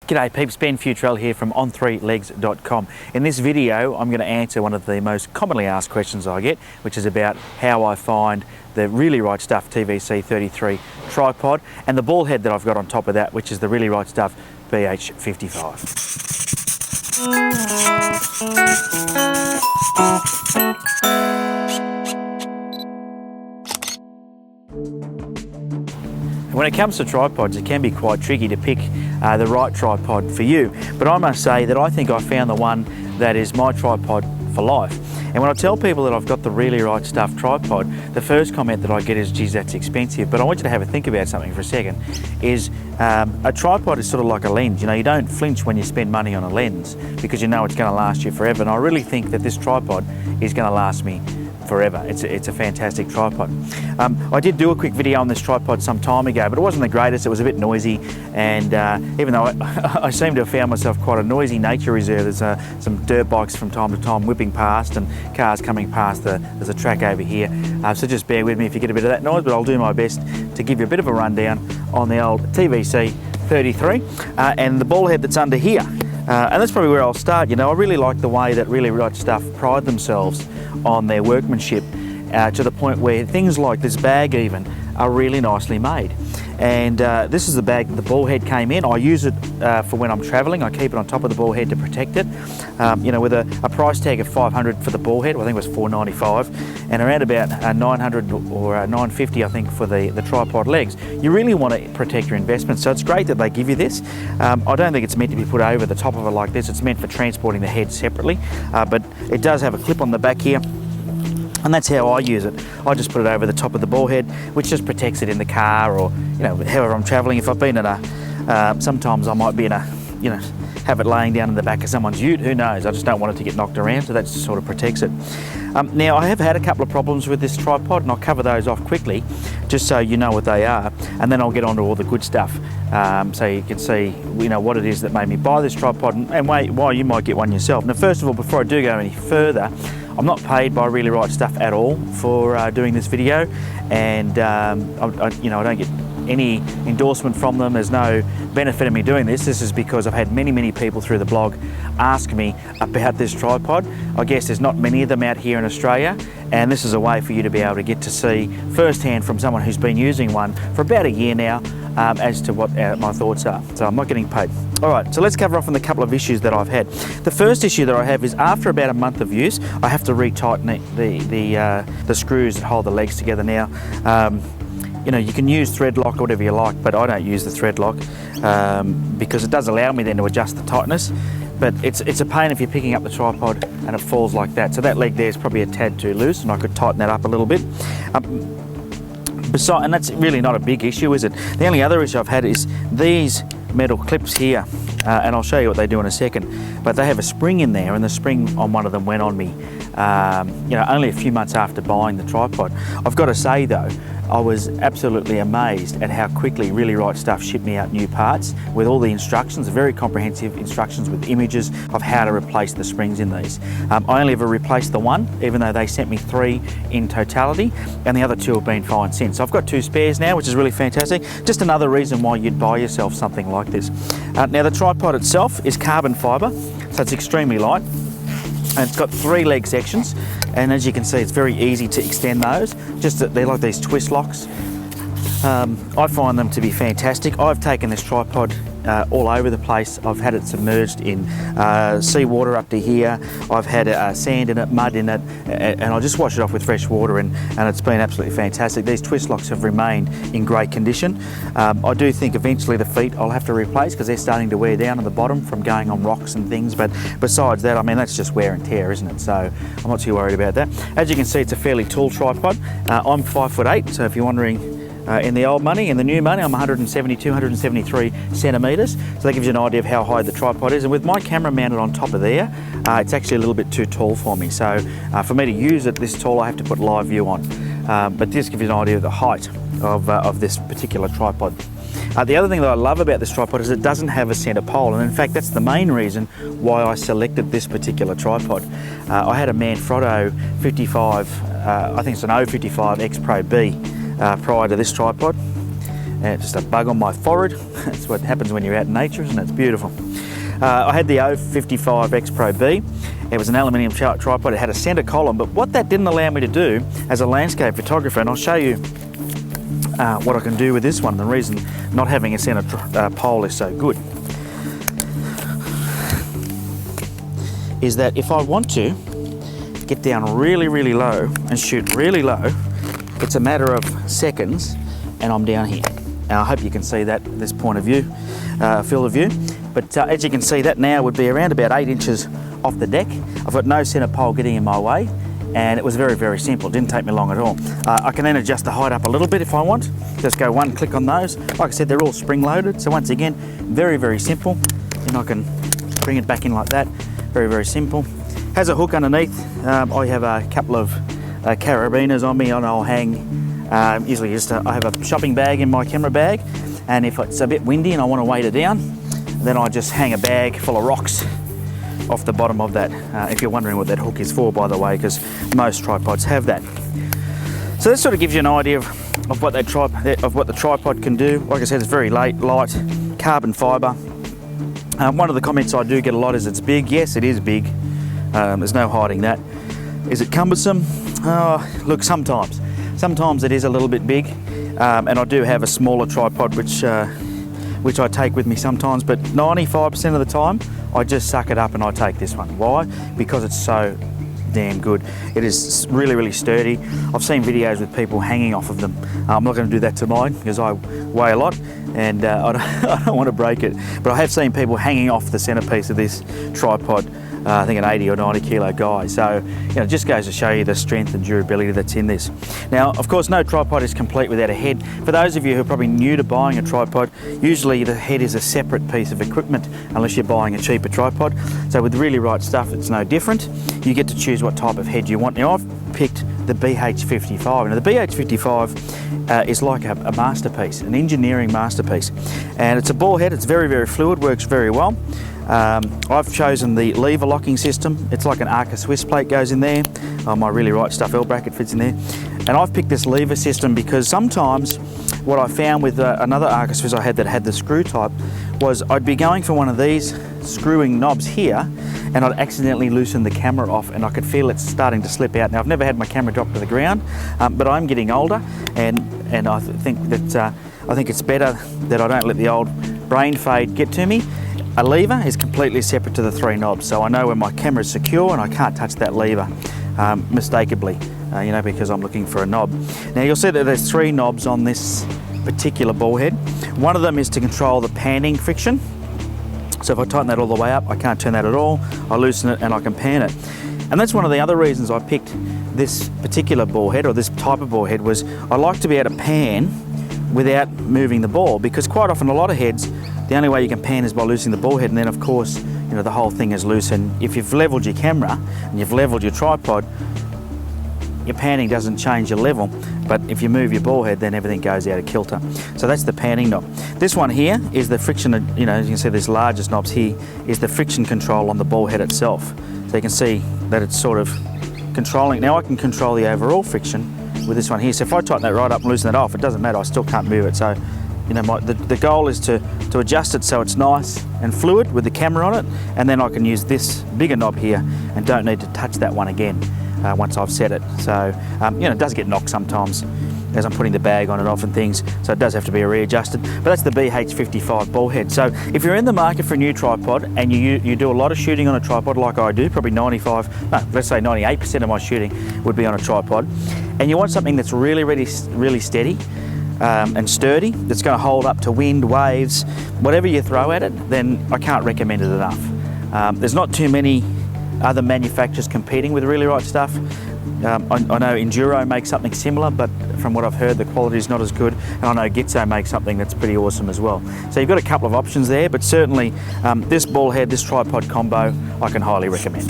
G'day peeps, Ben Fewtrell here from on3legs.com. In this video I'm going to answer one of the most commonly asked questions I get, which is about how I find the Really Right Stuff TVC-33 tripod and the ball head that I've got on top of that, which is the Really Right Stuff BH-55. When it comes to tripods, it can be quite tricky to pick the right tripod for you. But I must say that I think I found the one that is my tripod for life. And when I tell people that I've got the Really Right Stuff tripod, the first comment that I get is, geez, that's expensive. But I want you to have a think about something for a second. A tripod is sort of like a lens. You know, you don't flinch when you spend money on a lens because you know it's going to last you forever. And I really think that this tripod is going to last me forever. It's a fantastic tripod. I did do a quick video on this tripod some time ago, but it wasn't the greatest. It was a bit noisy, and even though I seem to have found myself quite a noisy nature reserve, there's some dirt bikes from time to time whipping past and cars coming past. There's a track over here, so just bear with me if you get a bit of that noise, but I'll do my best to give you a bit of a rundown on the old TVC-33 and the ball head that's under here. And that's probably where I'll start. You know, I really like the way that Really Right Stuff pride themselves on their workmanship to the point where things like this bag even are really nicely made. And this is the bag that the ball head came in. I use it for when I'm traveling. I keep it on top of the ball head to protect it. You know, with a price tag of $500 for the ball head, I think it was $495, and around about $900 or $950, I think, for the tripod legs. You really want to protect your investment, so it's great that they give you this. I don't think it's meant to be put over the top of it like this. It's meant for transporting the head separately, but it does have a clip on the back here. And that's how I use it. I just put it over the top of the ball head, which just protects it in the car, or you know, however I'm travelling. If I've been in sometimes I might be in have it laying down in the back of someone's ute. Who knows? I just don't want it to get knocked around, so that just sort of protects it. Now I have had a couple of problems with this tripod, and I'll cover those off quickly, just so you know what they are, and then I'll get on to all the good stuff, so you can see what it is that made me buy this tripod and why you might get one yourself. Now, first of all, before I do go any further, I'm not paid by Really Right Stuff at all for doing this video, and I don't get any endorsement from them. There's no benefit in me doing this. This is because I've had many people through the blog ask me about this tripod. I guess there's not many of them out here in Australia, and this is a way for you to be able to get to see firsthand from someone who's been using one for about a year now as to what my thoughts are. So I'm not getting paid. All right, so let's cover off on the couple of issues that I've had. The first issue that I have is after about a month of use, I have to retighten the screws that hold the legs together now. You can use thread lock or whatever you like, but I don't use the thread lock because it does allow me then to adjust the tightness. But it's a pain if you're picking up the tripod and it falls like that. So that leg there is probably a tad too loose, and I could tighten that up a little bit. And that's really not a big issue, is it? The only other issue I've had is these metal clips here, and I'll show you what they do in a second. But they have a spring in there, and the spring on one of them went on me only a few months after buying the tripod. I've got to say though, I was absolutely amazed at how quickly Really Right Stuff shipped me out new parts with all the instructions, very comprehensive instructions with images of how to replace the springs in these. I only ever replaced the one, even though they sent me 3 in totality, and the other 2 have been fine since. So I've got 2 spares now, which is really fantastic. Just another reason why you'd buy yourself something like this. Now the tripod itself is carbon fibre, so it's extremely light. And it's got 3 leg sections, and as you can see, it's very easy to extend those. Just that they're like these twist locks. I find them to be fantastic. I've taken this tripod all over the place. I've had it submerged in seawater up to here. I've had sand in it, mud in it, and I just wash it off with fresh water, and it's been absolutely fantastic. These twist locks have remained in great condition. I do think eventually the feet I'll have to replace because they're starting to wear down at the bottom from going on rocks and things, but besides that, I mean, that's just wear and tear, isn't it? So I'm not too worried about that. As you can see, it's a fairly tall tripod. I'm 5'8", so if you're wondering in the old money, in the new money, I'm 172, 173 centimetres. So that gives you an idea of how high the tripod is. And with my camera mounted on top of there, it's actually a little bit too tall for me. So for me to use it this tall, I have to put live view on. But this gives you an idea of the height of this particular tripod. The other thing that I love about this tripod is it doesn't have a centre pole, and in fact that's the main reason why I selected this particular tripod. I had a Manfrotto 55, I think it's an 055 X Pro B prior to this tripod, and just a bug on my forehead. That's what happens when you're out in nature, isn't it? It's beautiful. I had the BH-55 X Pro B. It was an aluminium tripod. It had a centre column, but what that didn't allow me to do as a landscape photographer, and I'll show you what I can do with this one, the reason not having a centre pole is so good, is that if I want to get down really, really low and shoot really low, it's a matter of seconds and I'm down here. Now I hope you can see that, this point of view, field of view. But as you can see, that now would be around about 8 inches off the deck. I've got no centre pole getting in my way, and it was very, very simple. It didn't take me long at all. I can then adjust the height up a little bit if I want. Just go one click on those. Like I said, they're all spring loaded. So once again, very, very simple. And I can bring it back in like that. Very, very simple. Has a hook underneath. I have a couple of carabiners on me, and I'll hang, usually I have a shopping bag in my camera bag, and if it's a bit windy and I want to weight it down, then I just hang a bag full of rocks off the bottom of that. If you're wondering what that hook is for, by the way, because most tripods have that. So this sort of gives you an idea of what the tripod can do. Like I said, it's very light, carbon fibre. One of the comments I do get a lot is it's big. Yes, it is big. There's no hiding that. Is it cumbersome? Look, sometimes it is a little bit big, and I do have a smaller tripod which I take with me sometimes, but 95% of the time I just suck it up and I take this one. Why? Because it's so damn good. It is really, really sturdy. I've seen videos with people hanging off of them. I'm not going to do that to mine because I weigh a lot, and I don't want to break it. But I have seen people hanging off the centerpiece of this tripod. I think an 80 or 90 kilo guy. So, it just goes to show you the strength and durability that's in this. Now, of course, no tripod is complete without a head. For those of you who are probably new to buying a tripod, usually the head is a separate piece of equipment unless you're buying a cheaper tripod. So with Really Right Stuff, it's no different. You get to choose what type of head you want. Now, I've picked the BH-55. Now, the BH-55 is like a masterpiece, an engineering masterpiece. And it's a ball head. It's very, very fluid, works very well. I've chosen the lever locking system. It's like an Arca Swiss plate goes in there. My Really Right Stuff L bracket fits in there. And I've picked this lever system because sometimes what I found with another Arca Swiss I had that had the screw type was I'd be going for one of these screwing knobs here, and I'd accidentally loosen the camera off and I could feel it starting to slip out. Now, I've never had my camera drop to the ground, but I'm getting older, and I think it's better that I don't let the old brain fade get to me. A lever is completely separate to the 3 knobs, so I know when my camera is secure and I can't touch that lever mistakenly, because I'm looking for a knob. Now, you'll see that there's 3 knobs on this particular ball head. One of them is to control the panning friction. So if I tighten that all the way up, I can't turn that at all. I loosen it and I can pan it. And that's one of the other reasons I picked this particular ball head, or this type of ball head, was I like to be able to pan without moving the ball, because quite often a lot of heads, the only way you can pan is by loosening the ball head, and then of course, the whole thing is loose, and if you've leveled your camera and you've leveled your tripod, your panning doesn't change your level, but if you move your ball head, then everything goes out of kilter. So that's the panning knob. This one here is the friction, as you can see, this largest knobs here is the friction control on the ball head itself. So you can see that it's sort of controlling. Now I can control the overall friction with this one here. So if I tighten that right up and loosen it off, it doesn't matter, I still can't move it. So, the goal is to adjust it so it's nice and fluid with the camera on it, and then I can use this bigger knob here and don't need to touch that one again once I've set it. So, it does get knocked sometimes as I'm putting the bag on and off and things, so it does have to be readjusted. But that's the BH-55 ball head. So if you're in the market for a new tripod and you do a lot of shooting on a tripod like I do, probably 98% of my shooting would be on a tripod, and you want something that's really, really, really steady and sturdy, that's going to hold up to wind, waves, whatever you throw at it, then I can't recommend it enough. There's not too many other manufacturers competing with Really Right Stuff. I know Enduro makes something similar, but from what I've heard, the quality is not as good. And I know Gitzo makes something that's pretty awesome as well. So you've got a couple of options there, but certainly this ball head, this tripod combo, I can highly recommend.